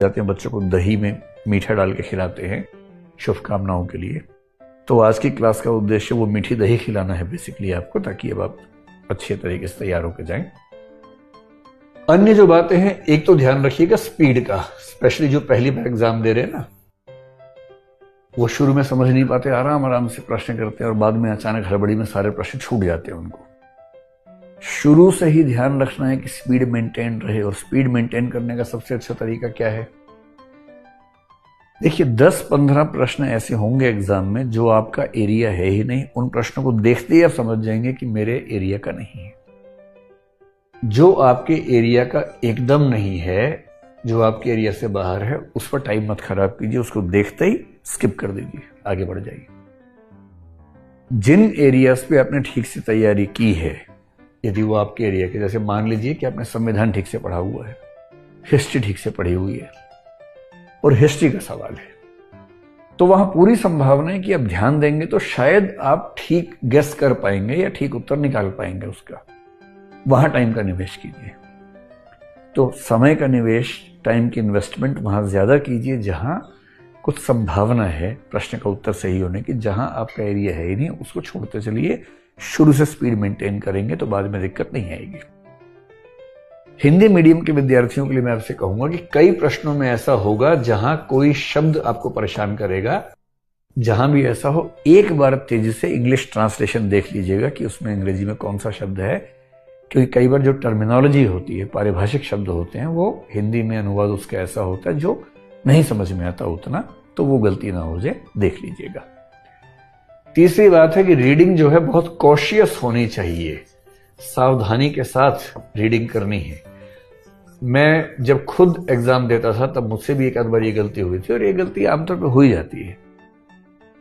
जाते हैं, बच्चों को दही में मीठा डाल के खिलाते हैं शुभकामनाओं के लिए। तो आज की क्लास का उद्देश्य वो मीठी दही खिलाना है बेसिकली आपको, ताकि अब आप अच्छे तरीके से तैयार होकर जाएं। अन्य जो बातें हैं, एक तो ध्यान रखिएगा स्पीड का, स्पेशली जो पहली बार एग्जाम दे रहे हैं ना, वो शुरू में समझ नहीं पाते, आराम आराम से प्रश्न करते हैं और बाद में अचानक हड़बड़ी में सारे प्रश्न छूट जाते हैं उनको। शुरू से ही ध्यान रखना है कि स्पीड मेंटेन रहे, और स्पीड मेंटेन करने का सबसे अच्छा तरीका क्या है? देखिए 10-15 प्रश्न ऐसे होंगे एग्जाम में जो आपका एरिया है ही नहीं। उन प्रश्नों को देखते ही आप समझ जाएंगे कि मेरे एरिया का नहीं है। जो आपके एरिया का एकदम नहीं है, जो आपके एरिया से बाहर है, उस पर टाइम मत खराब कीजिए, उसको देखते ही स्किप कर दीजिए, आगे बढ़ जाइए। जिन एरियाज पे आपने ठीक से तैयारी की है, यदि वो आपके एरिया के, जैसे मान लीजिए कि आपने संविधान ठीक से पढ़ा हुआ है, हिस्ट्री ठीक से पढ़ी हुई है और हिस्ट्री का सवाल है, तो वहां पूरी संभावना है कि आप ध्यान देंगे तो शायद आप ठीक गेस कर पाएंगे या ठीक उत्तर निकाल पाएंगे उसका। वहां टाइम का निवेश कीजिए। तो समय का निवेश, टाइम की इन्वेस्टमेंट वहां ज्यादा कीजिए जहां कुछ संभावना है प्रश्न का उत्तर सही होने की। जहां आपका एरिया है ही नहीं, उसको छोड़ते चलिए। शुरू से स्पीड मेंटेन करेंगे तो बाद में दिक्कत नहीं आएगी। हिंदी मीडियम के विद्यार्थियों के लिए मैं आपसे कहूंगा कि कई प्रश्नों में ऐसा होगा जहां कोई शब्द आपको परेशान करेगा। जहां भी ऐसा हो, एक बार तेजी से इंग्लिश ट्रांसलेशन देख लीजिएगा कि उसमें अंग्रेजी में कौन सा शब्द है, क्योंकि कई बार जो टर्मिनोलॉजी होती है, पारिभाषिक शब्द होते हैं, वो हिंदी में अनुवाद उसका ऐसा होता है जो नहीं समझ में आता उतना, तो वो गलती ना हो जाए, देख लीजिएगा। तीसरी बात है कि रीडिंग जो है बहुत कॉशियस होनी चाहिए, सावधानी के साथ रीडिंग करनी है। मैं जब खुद एग्जाम देता था तब मुझसे भी एक आध बार ये गलती हुई थी, और ये गलती आमतौर पर हो ही जाती है।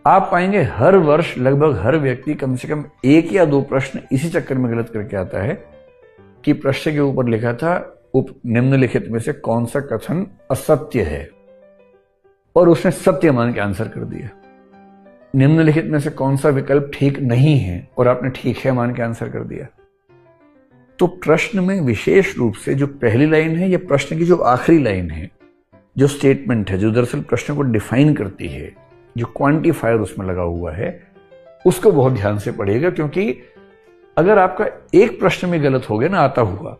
आप पाएंगे हर वर्ष लगभग हर व्यक्ति कम से कम एक या दो प्रश्न इसी चक्कर में गलत करके आता है कि प्रश्न के ऊपर लिखा था निम्नलिखित में से कौन सा कथन असत्य है, और उसने सत्य मान के आंसर कर दिया। निम्नलिखित में से कौन सा विकल्प ठीक नहीं है, और आपने ठीक है मान के आंसर कर दिया। तो प्रश्न में विशेष रूप से जो पहली लाइन है, या प्रश्न की जो आखिरी लाइन है, जो स्टेटमेंट है, जो दरअसल प्रश्न को डिफाइन करती है, जो क्वांटिफायर उसमें लगा हुआ है, उसको बहुत ध्यान से पढ़िएगा। क्योंकि अगर आपका एक प्रश्न में गलत हो गया ना आता हुआ,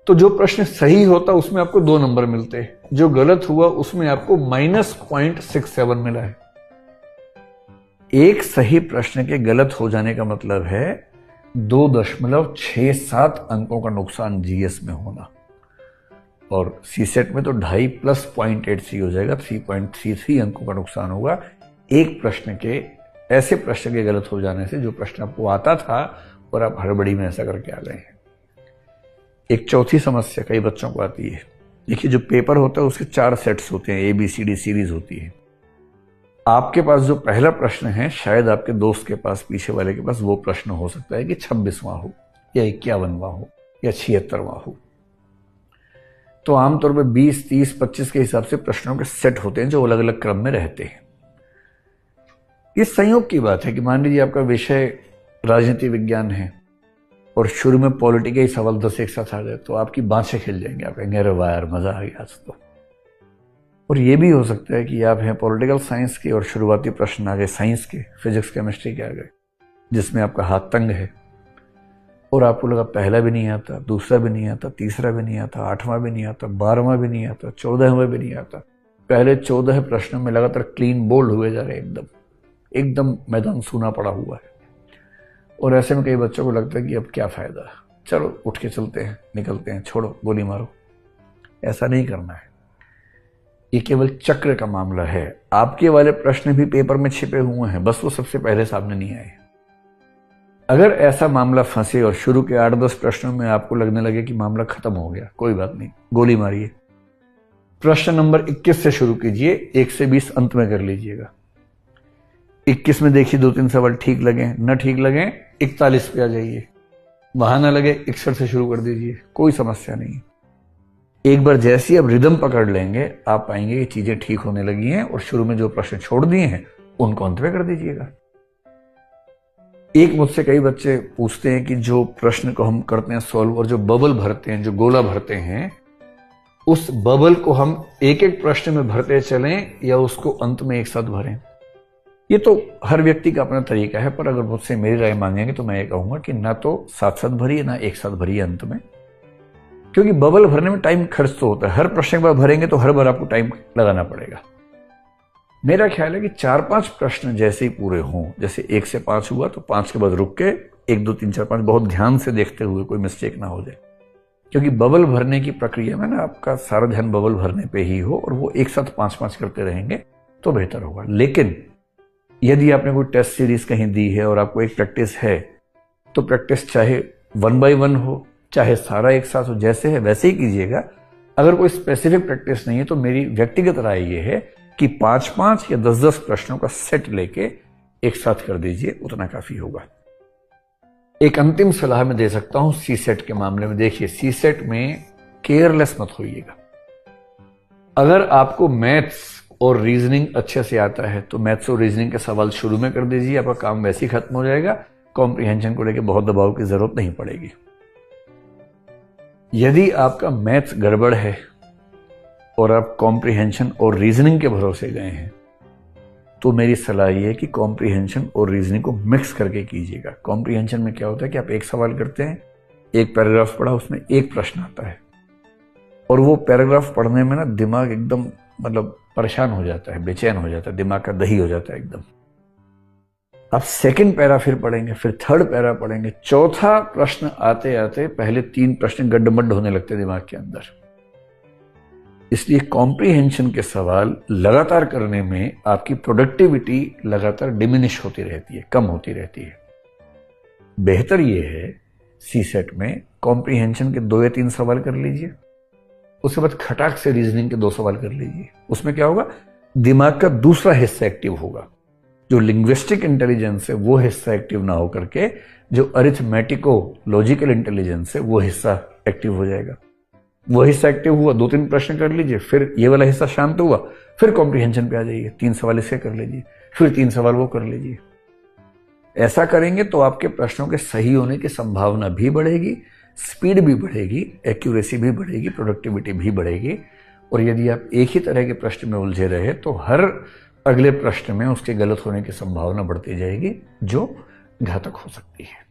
तो जो प्रश्न सही होता उसमें आपको 2 नंबर मिलते, जो गलत हुआ उसमें आपको -0.67 मिला है। एक सही प्रश्न के गलत हो जाने का मतलब है 2.67 अंकों का नुकसान जीएस में होना, और सीसेट में तो 2.5 प्लस 0.83 हो जाएगा, 3.33 अंकों का नुकसान होगा एक प्रश्न के, ऐसे प्रश्न के गलत हो जाने से, जो प्रश्न आपको आता था और आप हड़बड़ी में ऐसा करके आ गए हैं। एक चौथी समस्या कई बच्चों को आती है। देखिए जो पेपर होता है उसके 4 सेट्स होते हैं, ABCD सीरीज होती है। आपके पास जो पहला प्रश्न है, शायद आपके दोस्त के पास, पीछे वाले के पास वो प्रश्न हो सकता है कि 26वां हो, या 51वां हो, या 76वां हो। तो आमतौर पर 20, 30, 25 के हिसाब से प्रश्नों के सेट होते हैं जो अलग अलग क्रम में रहते हैं। इस संयोग की बात है कि मान लीजिए आपका विषय राजनीति विज्ञान है और शुरू में पॉलिटी के ही सवाल 10 एक साथ आ गए, तो आपकी बाँछें खिल जाएंगे, आप कहेंगे अरे वाह यार मजा आ गया आज तो। और ये भी हो सकता है कि आप हैं पॉलिटिकल साइंस के और शुरुआती प्रश्न आ गए साइंस के, फिजिक्स केमिस्ट्री के आ गए, जिसमें आपका हाथ तंग है और आपको लगा पहला भी नहीं आता, दूसरा भी नहीं आता, तीसरा भी नहीं आता, 8वां भी नहीं आता, 12वां भी नहीं आता, 14वां भी नहीं आता। पहले 14 प्रश्नों में लगातार क्लीन बोल्ड हुए जा रहे हैं, एकदम मैदान सूना पड़ा हुआ है। और ऐसे में कई बच्चों को लगता है कि अब क्या फायदा, चलो उठ के चलते हैं, निकलते हैं, छोड़ो गोली मारो। ऐसा नहीं करना है, ये केवल चक्र का मामला है। आपके वाले प्रश्न भी पेपर में छिपे हुए हैं, बस वो सबसे पहले सामने नहीं आए। अगर ऐसा मामला फंसे और शुरू के 8-10 प्रश्नों में आपको लगने लगे कि मामला खत्म हो गया, कोई बात नहीं, गोली मारिए। प्रश्न नंबर 21 से शुरू कीजिए, 1 से 20 अंत में कर लीजिएगा। 21 में देखिए 2-3 सवाल ठीक लगे, न ठीक लगे 41 पे आ जाइए, वहां ना लगे 61 से शुरू कर दीजिए, कोई समस्या नहीं। एक बार जैसी अब रिदम पकड़ लेंगे, आप पाएंगे कि चीजें ठीक होने लगी हैं, और शुरू में जो प्रश्न छोड़ दिए हैं उनको अंत में कर दीजिएगा। एक मुझसे कई बच्चे पूछते हैं कि जो प्रश्न को हम करते हैं सॉल्व, और जो बबल भरते हैं, जो गोला भरते हैं, उस बबल को हम एक एक प्रश्न में भरते चलें या उसको अंत में एक साथ भरें। ये तो हर व्यक्ति का अपना तरीका है, पर अगर मुझसे मेरी राय मांगेंगे तो मैं ये कहूंगा कि ना तो साथ साथ भरिए ना एक साथ भरिए अंत में, क्योंकि बबल भरने में टाइम खर्च तो होता है। हर प्रश्न एक बार भरेंगे तो हर बार आपको टाइम लगाना पड़ेगा। मेरा ख्याल है कि 4-5 प्रश्न जैसे ही पूरे हों, जैसे 1 से 5 हुआ तो 5 के बाद रुक के 1, 2, 3, 4, 5 बहुत ध्यान से देखते हुए, कोई मिस्टेक ना हो जाए, क्योंकि बबल भरने की प्रक्रिया में ना आपका सारा ध्यान बबल भरने पे ही हो और वो एक साथ 5-5 करते रहेंगे तो बेहतर होगा। लेकिन यदि आपने कोई टेस्ट सीरीज कहीं दी है और आपको एक प्रैक्टिस है, तो प्रैक्टिस चाहे 1 by 1 हो, चाहे सारा एक साथ हो, जैसे है वैसे ही कीजिएगा। अगर कोई स्पेसिफिक प्रैक्टिस नहीं है तो मेरी व्यक्तिगत राय यह है कि 5-5 या 10-10 प्रश्नों का सेट लेके एक साथ कर दीजिए, उतना काफी होगा। एक अंतिम सलाह मैं दे सकता हूं सी सेट के मामले में। देखिए, सी सेट में केयरलेस मत होइएगा। अगर आपको मैथ्स और रीजनिंग अच्छे से आता है तो मैथ्स और रीजनिंग के सवाल शुरू में कर दीजिए, आपका काम वैसे ही खत्म हो जाएगा। कॉम्प्रिहेंशन को लेकर बहुत दबाव की जरूरत नहीं पड़ेगी। यदि आपका मैथ्स गड़बड़ है और आप कॉम्प्रिहेंशन और रीजनिंग के भरोसे गए हैं, तो मेरी सलाह यह है कि कॉम्प्रिहेंशन और रीजनिंग को मिक्स करके कीजिएगा। कॉम्प्रिहेंशन में क्या होता है कि आप एक सवाल करते हैं, एक पैराग्राफ पढ़ा, उसमें एक प्रश्न आता है और वो पैराग्राफ पढ़ने में ना दिमाग एकदम मतलब परेशान हो जाता है, बेचैन हो जाता है, दिमाग का दही हो जाता है एकदम। आप सेकंड पैरा फिर पढ़ेंगे, फिर थर्ड पैरा पढ़ेंगे, चौथा प्रश्न आते आते पहले 3 प्रश्न गड्ढमड्ढ होने लगते हैं दिमाग के अंदर। इसलिए कॉम्प्रिहेंशन के सवाल लगातार करने में आपकी प्रोडक्टिविटी लगातार डिमिनिश होती रहती है, कम होती रहती है। बेहतर यह है सी सेट में कॉम्प्रिहेंशन के 2 या 3 सवाल कर लीजिए, उसके बाद खटाक से रीजनिंग के 2 सवाल कर लीजिए। उसमें क्या होगा, दिमाग का दूसरा हिस्सा एक्टिव होगा। जो लिंग्विस्टिक इंटेलिजेंस है वो हिस्सा एक्टिव ना होकर के जो अरिथमेटिको लॉजिकल इंटेलिजेंस है वो हिस्सा एक्टिव हो जाएगा। वो हिस्सा एक्टिव हुआ, 2-3 प्रश्न कर लीजिए, फिर ये वाला हिस्सा शांत हुआ, फिर कॉम्प्रिहेंशन पे आ जाइए, 3 सवाल इसके कर लीजिए, फिर 3 सवाल वो कर लीजिए। ऐसा करेंगे तो आपके प्रश्नों के सही होने की संभावना भी बढ़ेगी, स्पीड भी बढ़ेगी, एक्यूरेसी भी बढ़ेगी, प्रोडक्टिविटी भी बढ़ेगी। और यदि आप एक ही तरह के प्रश्न में उलझे रहे तो हर अगले प्रश्न में उसके गलत होने की संभावना बढ़ती जाएगी, जो घातक हो सकती है।